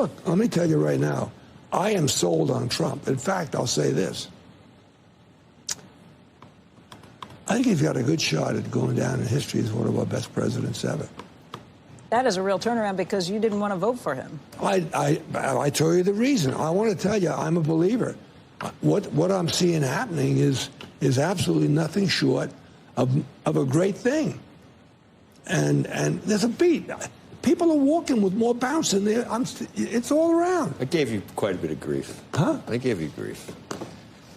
Look, let me tell you right now, I am sold on Trump. In fact, I'll say this. I think he's got a good shot at going down in history as one of our best presidents ever. That is a real turnaround because you didn't want to vote for him. I tell you the reason. I want to tell you, I'm a believer. What I'm seeing happening is absolutely nothing short of a great thing. And there's a beat. People are walking with more bounce in there. It's all around. I gave you quite a bit of grief. Huh? I gave you grief.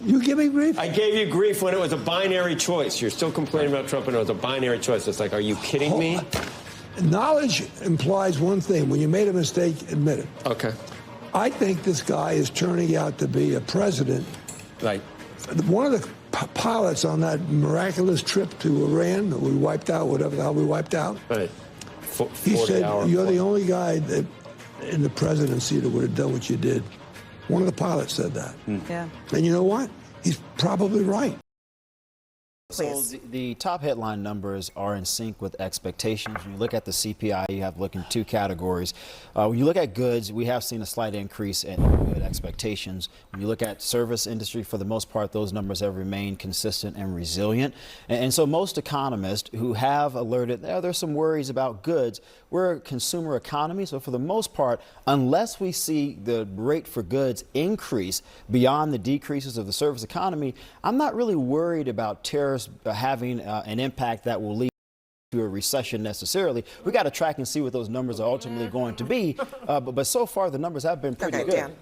You give me grief? I gave you grief when it was a binary choice. You're still complaining about Trump and it was a binary choice. It's like, are you kidding me? Knowledge implies one thing. When you made a mistake, admit it. Okay. I think this guy is turning out to be a president. Right. One of the pilots on that miraculous trip to Iran that we wiped out, whatever the hell we wiped out. Right. He said, you're the only guy that in the presidency that would have done what you did. One of the pilots said that. Yeah. And you know what? He's probably right. So the top headline numbers are in sync with expectations. When you look at the CPI, you have to look in two categories. When you look at goods, we have seen a slight increase in good expectations. When you look at service industry, for the most part, those numbers have remained consistent and resilient. And so most economists who have alerted, there's some worries about goods. We're a consumer economy, so for the most part, unless we see the rate for goods increase beyond the decreases of the service economy, I'm not really worried about tariffs having an impact that will lead to a recession necessarily. We got to track and see what those numbers are ultimately going to be. But so far, the numbers have been pretty good. Dan.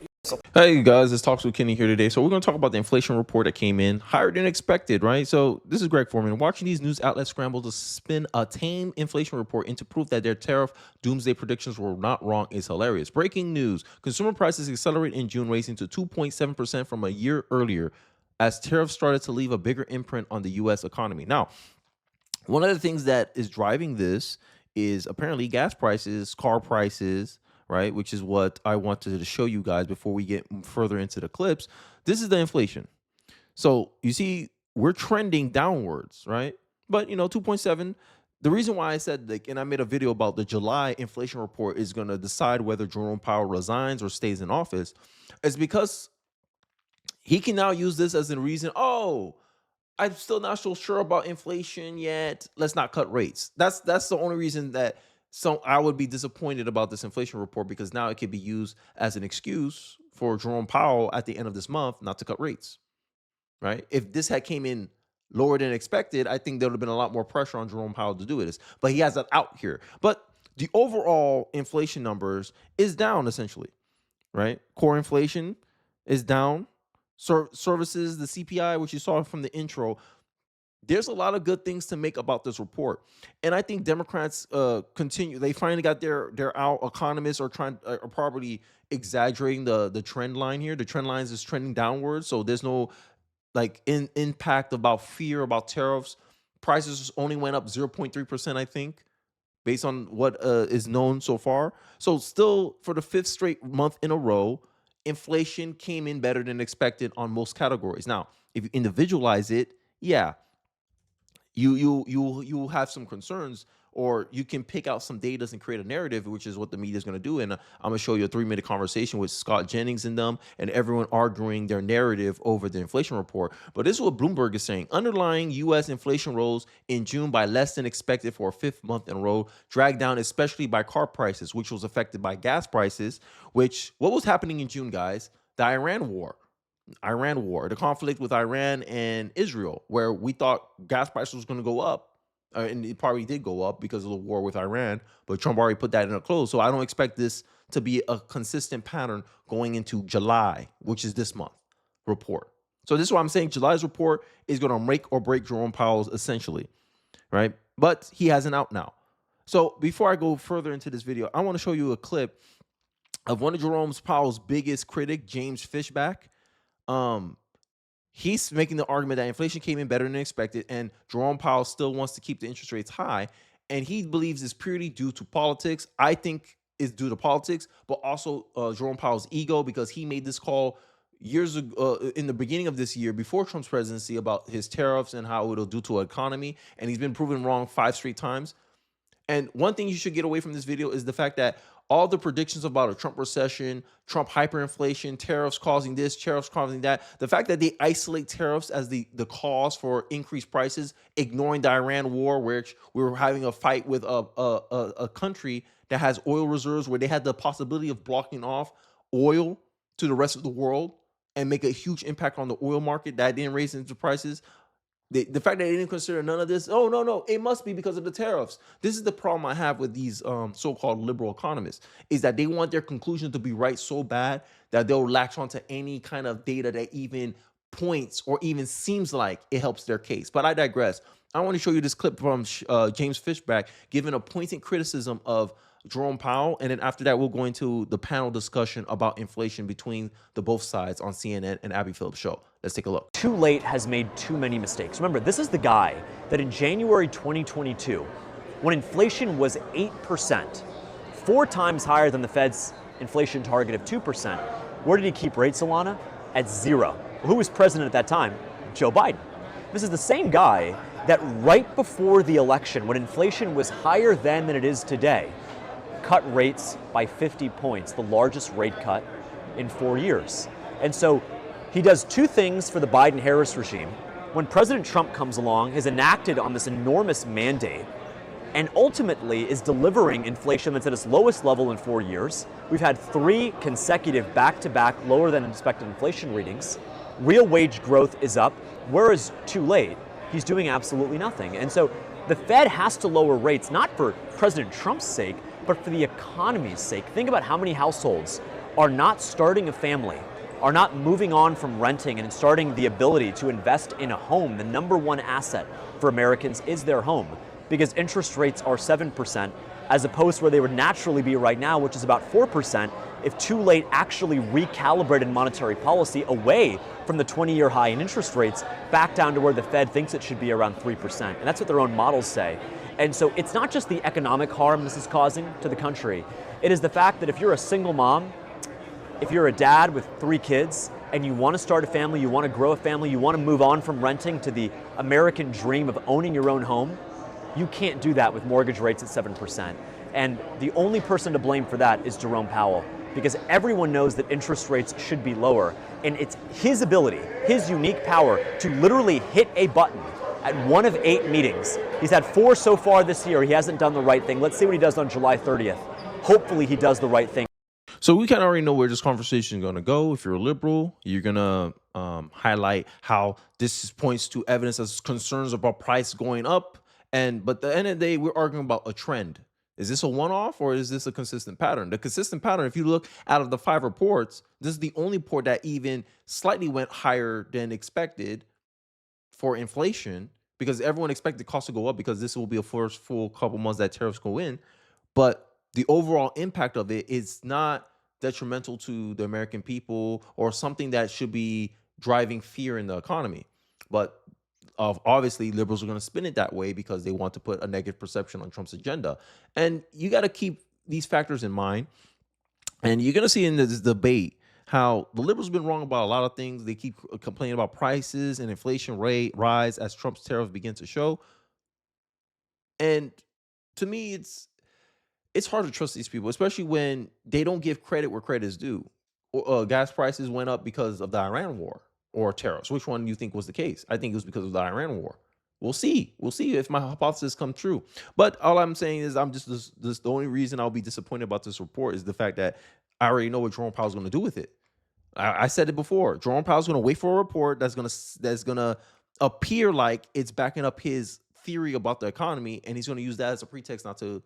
Hey guys, it's Talks with Kenny here today. So we're going to talk about the inflation report that came in higher than expected, right? So this is Greg Foreman. Watching these news outlets scramble to spin a tame inflation report into proof that their tariff doomsday predictions were not wrong is hilarious. Breaking news: consumer prices accelerate in June, raising to 2.7% from a year earlier, as tariffs started to leave a bigger imprint on the U.S. economy. Now, one of the things that is driving this is apparently gas prices, car prices, right? Which is what I wanted to show you guys before we get further into the clips. This is the inflation. So you see, we're trending downwards, right? But, 2.7. The reason why I said, and I made a video about the July inflation report is going to decide whether Jerome Powell resigns or stays in office, is because he can now use this as a reason. Oh, I'm still not so sure about inflation yet. Let's not cut rates. That's the only reason that I would be disappointed about this inflation report, because now it could be used as an excuse for Jerome Powell at the end of this month not to cut rates, right? If this had came in lower than expected, I think there would have been a lot more pressure on Jerome Powell to do this. But he has that out here. But the overall inflation numbers is down essentially, right? Core inflation is down. Services, the CPI, which you saw from the intro, there's a lot of good things to make about this report. And I think Democrats continue. They finally got their out. Economists are probably exaggerating the trend line here. The trend lines is trending downwards. So there's no impact about fear about tariffs. Prices only went up 0.3%, I think, based on what is known so far. So still, for the fifth straight month in a row, inflation came in better than expected on most categories. Now, if you individualize it, yeah, you have some concerns, or you can pick out some data and create a narrative, which is what the media is going to do. And I'm going to show you a 3-minute conversation with Scott Jennings and them, and everyone arguing their narrative over the inflation report. But this is what Bloomberg is saying. Underlying U.S. inflation rose in June by less than expected for a fifth month in a row, dragged down especially by car prices, which was affected by gas prices, what was happening in June, guys? The Iran war, the conflict with Iran and Israel, where we thought gas prices was going to go up. And it probably did go up because of the war with Iran, but Trump already put that in a close. So I don't expect this to be a consistent pattern going into July, which is this month report. So this is why I'm saying July's report is going to make or break Jerome Powell's essentially, right? But he has an out now. So before I go further into this video, I want to show you a clip of one of Jerome Powell's biggest critic, James Fishback. He's making the argument that inflation came in better than expected, and Jerome Powell still wants to keep the interest rates high, and he believes it's purely due to politics. I think it's due to politics, but also Jerome Powell's ego, because he made this call years ago, in the beginning of this year, before Trump's presidency, about his tariffs and how it'll do to an economy, and he's been proven wrong 5 straight times. And one thing you should get away from this video is the fact that all the predictions about a Trump recession, Trump hyperinflation, tariffs causing this, tariffs causing that, the fact that they isolate tariffs as the cause for increased prices, ignoring the Iran war, which we were having a fight with a country that has oil reserves where they had the possibility of blocking off oil to the rest of the world and make a huge impact on the oil market that didn't raise into prices. The fact that they didn't consider none of this, oh, no, it must be because of the tariffs. This is the problem I have with these so-called liberal economists, is that they want their conclusion to be right so bad that they'll latch onto any kind of data that even points or even seems like it helps their case. But I digress. I want to show you this clip from James Fishback giving a pointed criticism of Jerome Powell, and then after that, we'll go into the panel discussion about inflation between the both sides on CNN and Abby Phillips' show. Let's take a look. Too late has made too many mistakes. Remember, this is the guy that in January 2022, when inflation was 8%, 4 times higher than the Fed's inflation target of 2%, where did he keep rates, Alana? At 0. Who was president at that time? Joe Biden. This is the same guy that right before the election, when inflation was higher then than it is today, cut rates by 50 points, the largest rate cut in 4 years. And so he does 2 things for the Biden-Harris regime. When President Trump comes along, has enacted on this enormous mandate and ultimately is delivering inflation that's at its lowest level in 4 years. We've had 3 consecutive back-to-back lower than expected inflation readings. Real wage growth is up, whereas too late, he's doing absolutely nothing. And so the Fed has to lower rates, not for President Trump's sake, but for the economy's sake. Think about how many households are not starting a family, are not moving on from renting and starting the ability to invest in a home. The number one asset for Americans is their home, because interest rates are 7%, as opposed to where they would naturally be right now, which is about 4%, if too late actually recalibrated monetary policy away from the 20-year high in interest rates back down to where the Fed thinks it should be, around 3%. And that's what their own models say. And so it's not just the economic harm this is causing to the country. It is the fact that if you're a single mom, if you're a dad with 3 kids, and you want to start a family, you want to grow a family, you want to move on from renting to the American dream of owning your own home, you can't do that with mortgage rates at 7%. And the only person to blame for that is Jerome Powell, because everyone knows that interest rates should be lower. And it's his ability, his unique power to literally hit a button at 1 of 8 meetings. He's had 4 so far this year. He hasn't done the right thing. Let's see what he does on July 30th. Hopefully he does the right thing. So we kind of already know where this conversation is going to go. If you're a liberal, you're going to highlight how this points to evidence as concerns about price going up. But at the end of the day, we're arguing about a trend. Is this a one-off or is this a consistent pattern? The consistent pattern, if you look out of the 5 reports, this is the only report that even slightly went higher than expected for inflation, because everyone expected costs to go up because this will be a first full couple months that tariffs go in. But the overall impact of it is not detrimental to the American people or something that should be driving fear in the economy. But obviously, liberals are going to spin it that way because they want to put a negative perception on Trump's agenda. And you got to keep these factors in mind. And you're going to see in this debate how the liberals have been wrong about a lot of things. They keep complaining about prices and inflation rate rise as Trump's tariffs begin to show. And to me, it's hard to trust these people, especially when they don't give credit where credit is due. Gas prices went up because of the Iran war or tariffs. Which one do you think was the case? I think it was because of the Iran war. We'll see. We'll see if my hypothesis come true. But all I'm saying is I'm just the only reason I'll be disappointed about this report is the fact that I already know what Jerome Powell's going to do with it. I said it before. Jerome Powell's going to wait for a report that's going to appear like it's backing up his theory about the economy, and he's going to use that as a pretext not to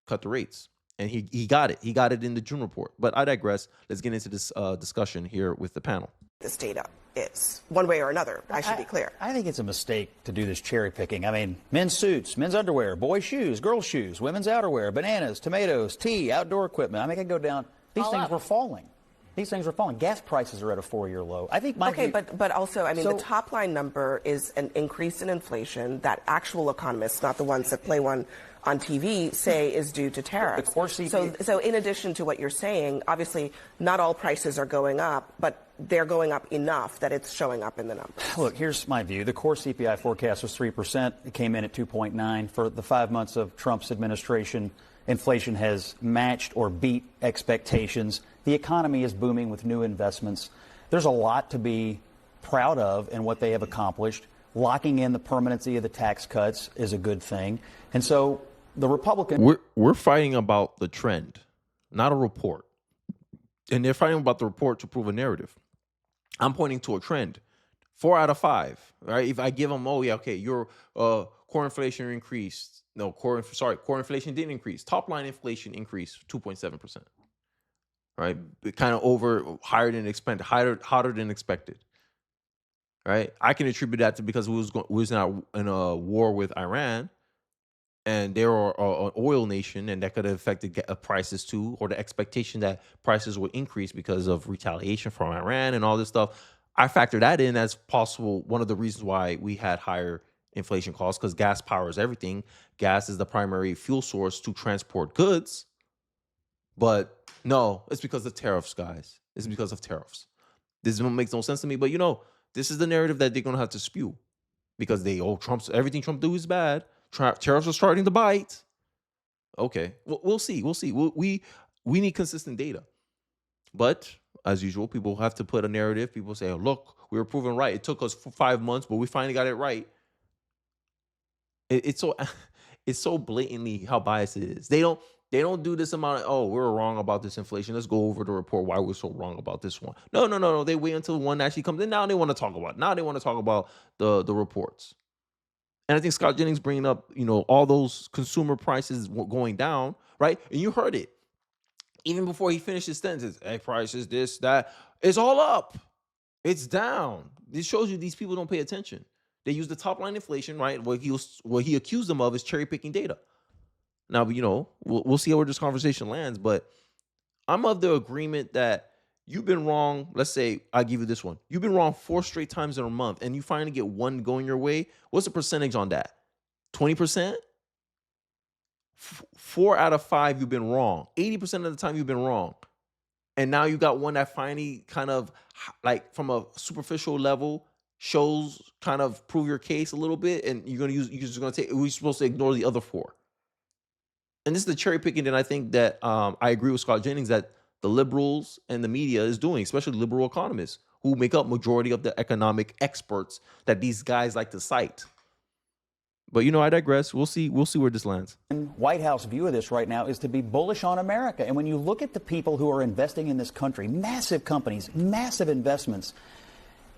cut the rates. And he got it. He got it in the June report. But I digress. Let's get into this discussion here with the panel. This data is one way or another. I should be clear. I think it's a mistake to do this cherry picking. I mean, men's suits, men's underwear, boys' shoes, girls' shoes, women's outerwear, bananas, tomatoes, tea, outdoor equipment. I mean, I could go down. These things were falling. These things are falling. Gas prices are at a 4-year low. I think but also, I mean, the top line number is an increase in inflation that actual economists, not the ones that play one on TV, say is due to tariffs. So in addition to what you're saying, obviously not all prices are going up, but they're going up enough that it's showing up in the numbers. Look, here's my view. The core CPI forecast was 3%. It came in at 2.9 for the 5 months of Trump's administration. Inflation has matched or beat expectations. The economy is booming with new investments. There's a lot to be proud of in what they have accomplished. Locking in the permanency of the tax cuts is a good thing. And so the Republicans... We're fighting about the trend, not a report. And they're fighting about the report to prove a narrative. I'm pointing to a trend. 4 out of 5, right? If I give them, oh yeah, okay, your core inflation increased. No, core inflation didn't increase. Top line inflation increased 2.7%. Right? Kind of higher than expected, hotter than expected. Right? I can attribute that to because we was in a war with Iran, and they were an oil nation, and that could have affected prices too, or the expectation that prices would increase because of retaliation from Iran and all this stuff. I factor that in as possible. One of the reasons why we had higher inflation costs, because gas powers everything. Gas is the primary fuel source to transport goods. But no, it's because of tariffs, guys. It's because of tariffs. This makes no sense to me. But this is the narrative that they're gonna have to spew, because everything Trump do is bad. Tariffs are starting to bite. Okay, we'll see. We need consistent data. But as usual, people have to put a narrative. People say, oh, look, we were proven right. It took us 5 months, but we finally got it right. It's so blatantly how biased it is. They don't do this amount of, oh, we're wrong about this inflation. Let's go over the report why we're so wrong about this one. No. They wait until one actually comes in. Now they want to talk about the reports. And I think Scott Jennings bringing up, all those consumer prices going down, right? And you heard it. Even before he finished his sentences, egg prices, this, that, it's all up. It's down. This shows you these people don't pay attention. They use the top line inflation, right? What he accused them of is cherry picking data. Now, we'll see where this conversation lands, but I'm of the agreement that you've been wrong. Let's say I give you this one. You've been wrong 4 straight times in a month, and you finally get one going your way. What's the percentage on that? 20%? 4 out of 5 you've been wrong. 80% of the time you've been wrong. And now you got one that finally kind of, like, from a superficial level shows, kind of prove your case a little bit, and we're supposed to ignore the other 4. And this is the cherry picking that I think that I agree with Scott Jennings that the liberals and the media is doing, especially liberal economists who make up majority of the economic experts that these guys like to cite. But I digress. We'll see where this lands. White House view of this right now is to be bullish on America. And when you look at the people who are investing in this country, massive companies, massive investments,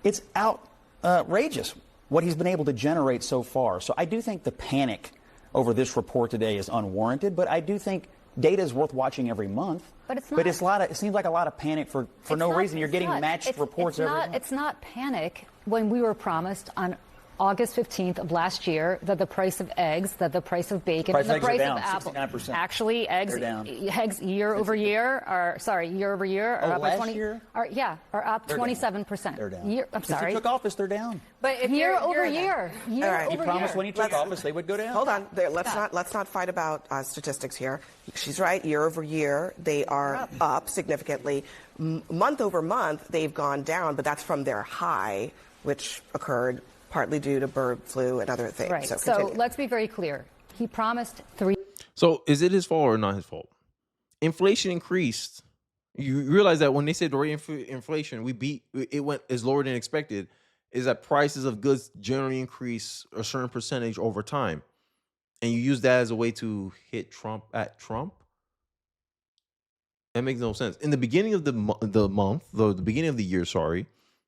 it's outrageous what he's been able to generate so far. So I do think the panic over this report today is unwarranted, but I do think data is worth watching every month. But it's not. But it seems like a lot of panic for no reason. You're getting matched reports every month. It's not panic when we were promised on August 15th of last year that the price of eggs, that the price of bacon, and the price of apple. 69%. Actually, eggs year over year are up by 20. Are up 27%. They're down. I'm sorry. Since he took office, they're down. But if year over year. All right. He promised when he took office they would go down. Hold on. Let's not fight about statistics here. She's right. Year over year, they are up significantly. Month over month, they've gone down, but that's from their high, which occurred partly due to bird flu and other things. Right. So let's be very clear. He promised 3. So is it his fault or not his fault? Inflation increased. You realize that when they said the rate of inflation, it went as lower than expected, is that prices of goods generally increase a certain percentage over time. And you use that as a way to hit Trump at Trump? That makes no sense. In the beginning of the beginning of the year,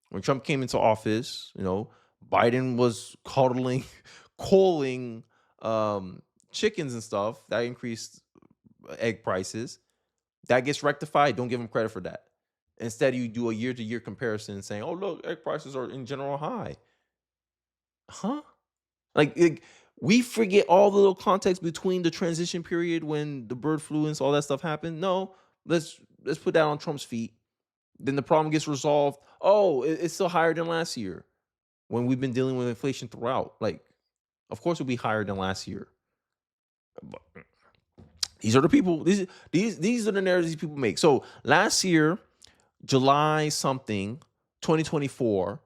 when Trump came into office, Biden was calling chickens and stuff. That increased egg prices. That gets rectified. Don't give him credit for that. Instead, you do a year-to-year comparison saying, oh, look, egg prices are in general high. Huh? Like we forget all the little context between the transition period when the bird flu and all that stuff happened. No, let's put that on Trump's feet. Then the problem gets resolved. Oh, it's still higher than last year. When we've been dealing with inflation throughout. Like, of course it'll be higher than last year. But these are the people, these are the narratives these people make. So last year, July something, 2024,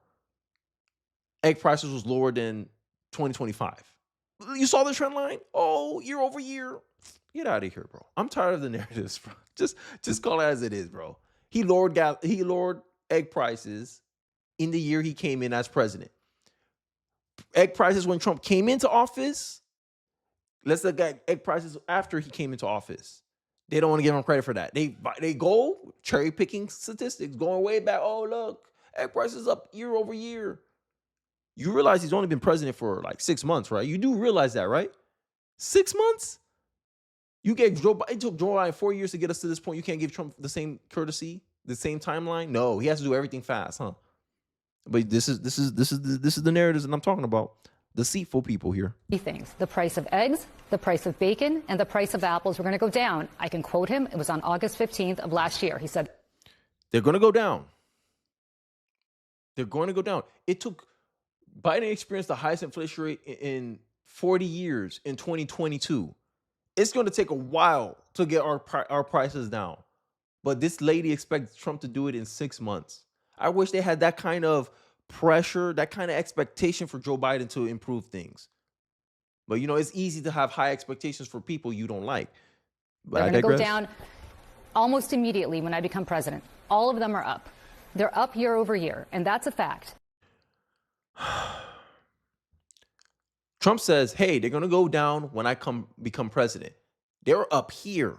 egg prices was lower than 2025. You saw the trend line? Oh, year over year. Get out of here, bro. I'm tired of the narratives, bro. Just call it as it is, bro. He lowered egg prices in the year he came in as president. Egg prices when Trump came into office. Let's look at egg prices after he came into office. They don't want to give him credit for that. They go cherry picking statistics, going way back. Oh, look, egg prices up year over year. You realize he's only been president for like 6 months, right? You do realize that, right? 6 months? It took Joe Biden 4 years to get us to this point. You can't give Trump the same courtesy, the same timeline. No, he has to do everything fast, huh? But this is the narratives that I'm talking about. Deceitful people here. Three things: the price of eggs, the price of bacon, and the price of apples were going to go down. I can quote him. It was on August 15th of last year. He said, "They're going to go down. They're going to go down." It took Biden experienced the highest inflation rate in 40 years in 2022. It's going to take a while to get our prices down. But this lady expects Trump to do it in 6 months. I wish they had that kind of pressure, that kind of expectation for Joe Biden to improve things. But, it's easy to have high expectations for people you don't like. But they're going to go down almost immediately when I become president. All of them are up. They're up year over year, and that's a fact. Trump says, hey, they're going to go down when I become president. They were up here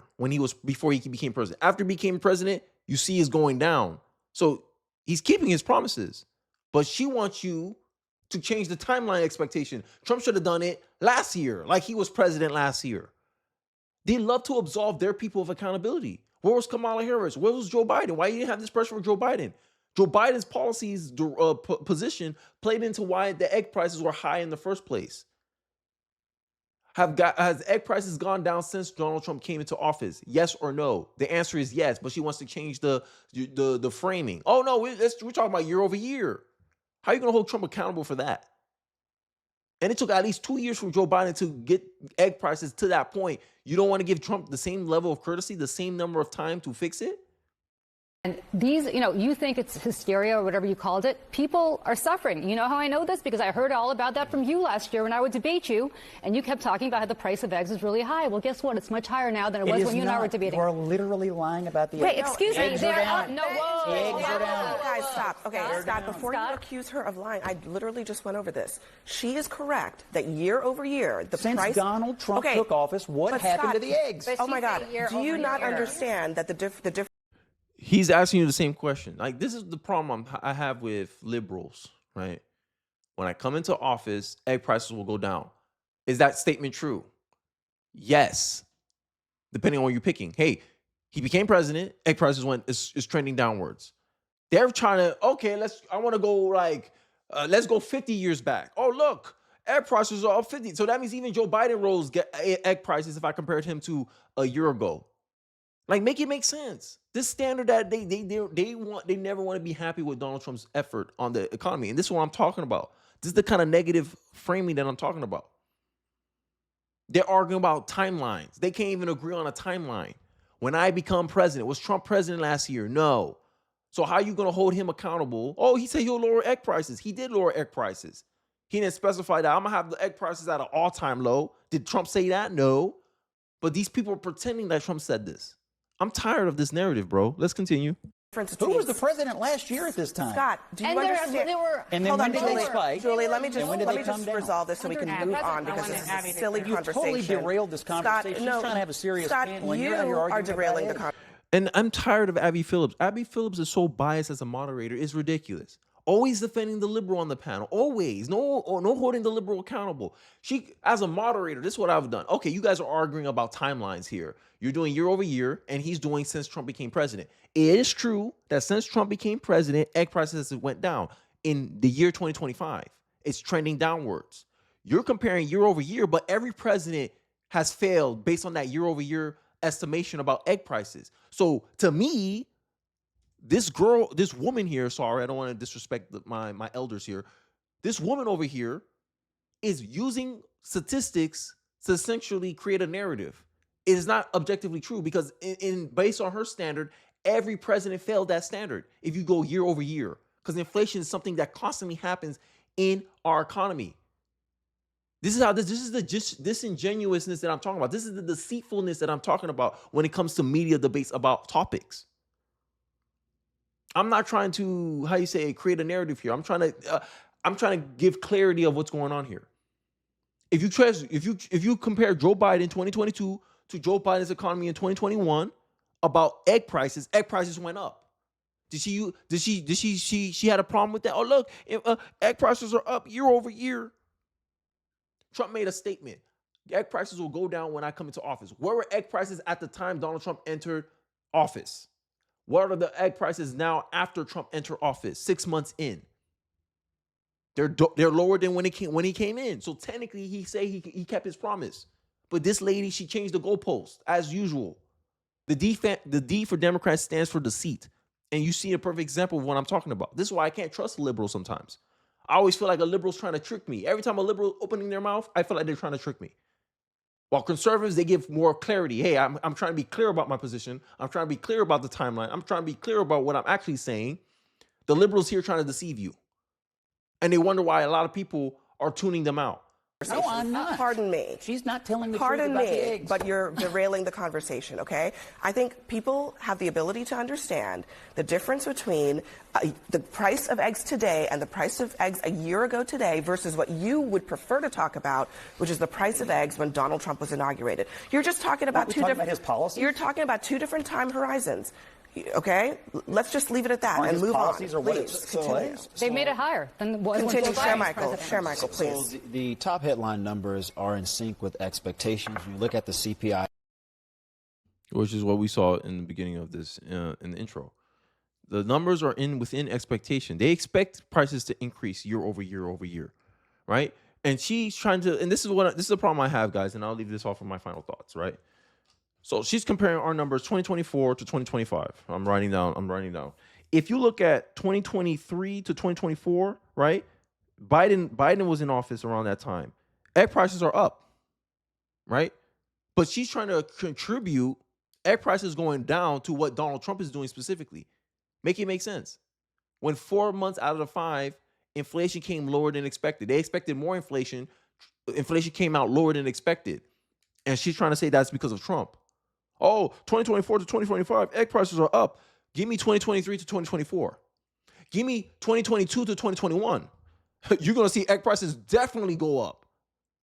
before he became president. After he became president, you see is going down. So he's keeping his promises. But she wants you to change the timeline expectation. Trump should have done it last year, like he was president last year. They love to absolve their people of accountability. Where was Kamala Harris? Where was Joe Biden? Why you didn't have this pressure for Joe Biden? Joe Biden's policies position played into why the egg prices were high in the first place. Has egg prices gone down since Donald Trump came into office? Yes or no? The answer is yes, but she wants to change the framing. Oh no, we're talking about year over year. How are you going to hold Trump accountable for that? And it took at least 2 years for Joe Biden to get egg prices to that point. You don't want to give Trump the same level of courtesy, the same number of time to fix it? And these, you think it's hysteria or whatever you called it. People are suffering. You know how I know this? Because I heard all about that from you last year when I would debate you, and you kept talking about how the price of eggs is really high. Well, guess what? It's much higher now than it was when you and I were debating. We're literally lying about the eggs. Wait, excuse me. Eggs are down. No, whoa. Eggs are down. Guys, stop. Okay, Scott, before you accuse her of lying, I literally just went over this. She is correct that year over year, the price... Since Donald Trump took office, what happened to the eggs? Oh, my God. Do you not understand that the difference... He's asking you the same question. Like, this is the problem I have with liberals, right? When I come into office, egg prices will go down. Is that statement true? Yes. Depending on what you're picking. Hey, he became president, egg prices is trending downwards. They're trying to, I want to go let's go 50 years back. Oh, look, egg prices are up 50. So that means even Joe Biden rose egg prices if I compared him to a year ago. Like, make it make sense. This standard that they never want to be happy with Donald Trump's effort on the economy. And this is what I'm talking about. This is the kind of negative framing that I'm talking about. They're arguing about timelines. They can't even agree on a timeline. When I become president, was Trump president last year? No. So how are you going to hold him accountable? Oh, he said he'll lower egg prices. He did lower egg prices. He didn't specify that. I'm going to have the egg prices at an all-time low. Did Trump say that? No. But these people are pretending that Trump said this. I'm tired of this narrative, bro. Let's continue. Who was the president last year at this time? Scott, do you understand? And then when did they spike? Julie, let me just resolve this so we can move on because this is a silly conversation. You totally derailed this conversation. She's trying to have a serious panel, and you're out here arguing are derailing the conversation. And I'm tired of Abby Phillips. Abby Phillips is so biased as a moderator. It's ridiculous. Always defending the liberal on the panel. Always. No holding the liberal accountable. She, as a moderator, this is what I've done. Okay, you guys are arguing about timelines here. You're doing year over year, and he's doing since Trump became president. It is true that since Trump became president, egg prices went down. In the year 2025, it's trending downwards. You're comparing year over year, but every president has failed based on that year over year estimation about egg prices. So to me, this woman here, sorry, I don't want to disrespect my elders here. This woman over here is using statistics to essentially create a narrative. It is not objectively true because based on her standard, every president failed that standard if you go year over year, because inflation is something that constantly happens in our economy. This is the just disingenuousness that I'm talking about. This is the deceitfulness that I'm talking about when it comes to media debates about topics. I'm not trying to, how you say, create a narrative here. I'm trying to give clarity of what's going on here. If you compare Joe Biden 2022 to Joe Biden's economy in 2021 about egg prices went up. She had a problem with that? Oh, look, egg prices are up year over year. Trump made a statement. Egg prices will go down when I come into office. Where were egg prices at the time Donald Trump entered office? What are the egg prices now after Trump entered office, 6 months in? They're lower than when he came in. So technically, he kept his promise. But this lady, she changed the goalpost as usual. The D for Democrats stands for deceit, and you see a perfect example of what I'm talking about. This is why I can't trust a liberal sometimes. I always feel like a liberal's trying to trick me. Every time a liberal opening their mouth, I feel like they're trying to trick me. While conservatives, they give more clarity. Hey, I'm trying to be clear about my position. I'm trying to be clear about the timeline. I'm trying to be clear about what I'm actually saying. The liberals here trying to deceive you. And they wonder why a lot of people are tuning them out. No, I'm not. Pardon me. She's not telling the Pardon truth about the me, eggs. but you're derailing the conversation, okay? I think people have the ability to understand the difference between the price of eggs today and the price of eggs a year ago today versus what you would prefer to talk about, which is the price of eggs when Donald Trump was inaugurated. You're just talking about his policies? You're talking about two different time horizons. Okay, let's just leave it at that and move on. Please, continue. They made it higher than what was Continue. Joe Biden's president. Share, Michael, please. So the top headline numbers are in sync with expectations. When you look at the CPI, which is what we saw in the beginning of this in the intro. The numbers are within expectation. They expect prices to increase year over year, right? And she's trying to, and this is the problem I have, guys, and I'll leave this off for my final thoughts, right? So she's comparing our numbers 2024 to 2025. I'm writing down. If you look at 2023 to 2024, right? Biden was in office around that time. Egg prices are up, right? But she's trying to contribute egg prices going down to what Donald Trump is doing specifically. Make it make sense. When 4 months out of the 5, inflation came lower than expected. They expected more inflation. Inflation came out lower than expected. And she's trying to say that's because of Trump. Oh, 2024 to 2025, egg prices are up. Give me 2023 to 2024. Give me 2022 to 2021. You're going to see egg prices definitely go up.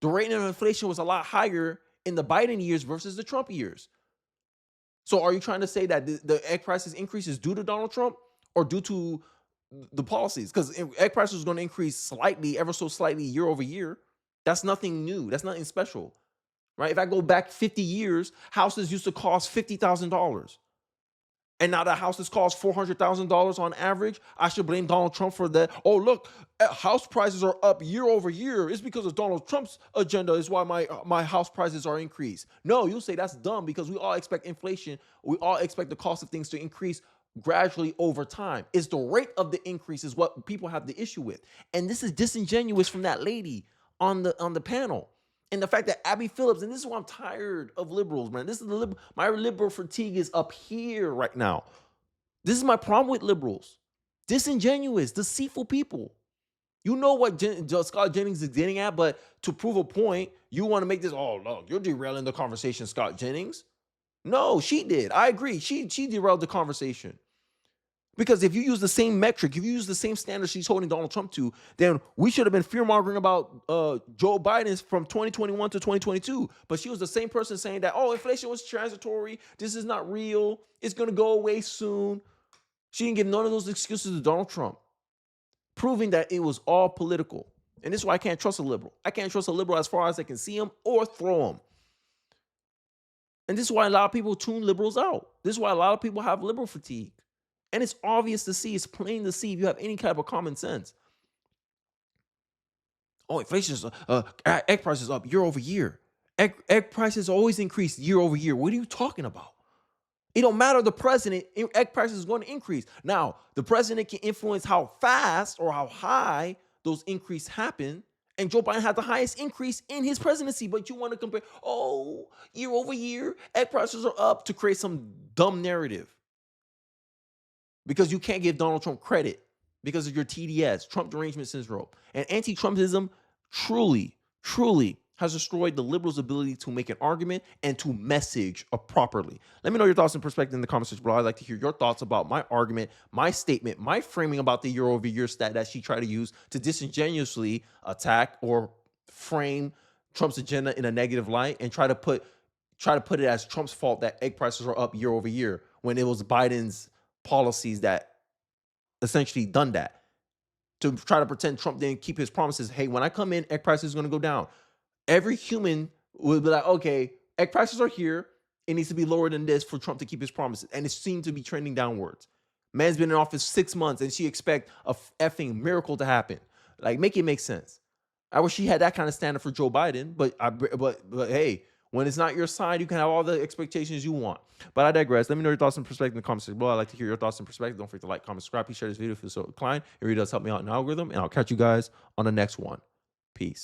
The rate of inflation was a lot higher in the Biden years versus the Trump years. So are you trying to say that the egg prices increase is due to Donald Trump or due to the policies? Because egg prices are going to increase slightly, ever so slightly year over year. That's nothing new. That's nothing special. Right? If I go back 50 years, houses used to cost $50,000. And now the houses cost $400,000 on average. I should blame Donald Trump for that. Oh, look, house prices are up year over year. It's because of Donald Trump's agenda is why my house prices are increased. No, you'll say that's dumb because we all expect inflation. We all expect the cost of things to increase gradually over time. It's the rate of the increase is what people have the issue with. And this is disingenuous from that lady on the panel. And the fact that Abby Phillips, and this is why I'm tired of liberals, man. This is my liberal fatigue is up here right now. This is my problem with liberals. Disingenuous, deceitful people. You know what Scott Jennings is getting at, but to prove a point, you want to make this, oh, look, you're derailing the conversation, Scott Jennings. No, she did. I agree. She derailed the conversation. Because if you use the same metric, if you use the same standard she's holding Donald Trump to, then we should have been fear-mongering about Joe Biden from 2021 to 2022. But she was the same person saying that, oh, inflation was transitory. This is not real. It's going to go away soon. She didn't give none of those excuses to Donald Trump, proving that it was all political. And this is why I can't trust a liberal. I can't trust a liberal as far as I can see him or throw him. And this is why a lot of people tune liberals out. This is why a lot of people have liberal fatigue. And it's obvious to see, it's plain to see if you have any kind of common sense. Oh, inflation is egg prices up year over year. Egg prices always increase year over year. What are you talking about? It don't matter the president, egg prices is going to increase. Now, the president can influence how fast or how high those increases happen. And Joe Biden had the highest increase in his presidency. But you want to compare, oh, year over year, egg prices are up to create some dumb narrative. Because you can't give Donald Trump credit because of your TDS, Trump derangement syndrome. And anti-Trumpism truly truly has destroyed the liberals' ability to make an argument and to message properly. Let me know your thoughts and perspective in the comment section below. I'd like to hear your thoughts about my argument, my statement, my framing about the year-over-year stat that she tried to use to disingenuously attack or frame Trump's agenda in a negative light and try to put it as Trump's fault that egg prices are up year over year when it was Biden's policies that essentially done that. To try to pretend Trump didn't keep his promises. Hey, when I come in, egg prices is going to go down. Every human would be like, okay, egg prices are here. It needs to be lower than this for Trump to keep his promises. And it seemed to be trending downwards. Man's been in office 6 months and she expect a effing miracle to happen. Like, make it make sense. I wish she had that kind of standard for Joe Biden, but hey, when it's not your side, you can have all the expectations you want. But I digress. Let me know your thoughts and perspective in the comments section below. I'd like to hear your thoughts and perspective. Don't forget to like, comment, subscribe. Please share this video if you feel so inclined. It really does help me out in the algorithm. And I'll catch you guys on the next one. Peace.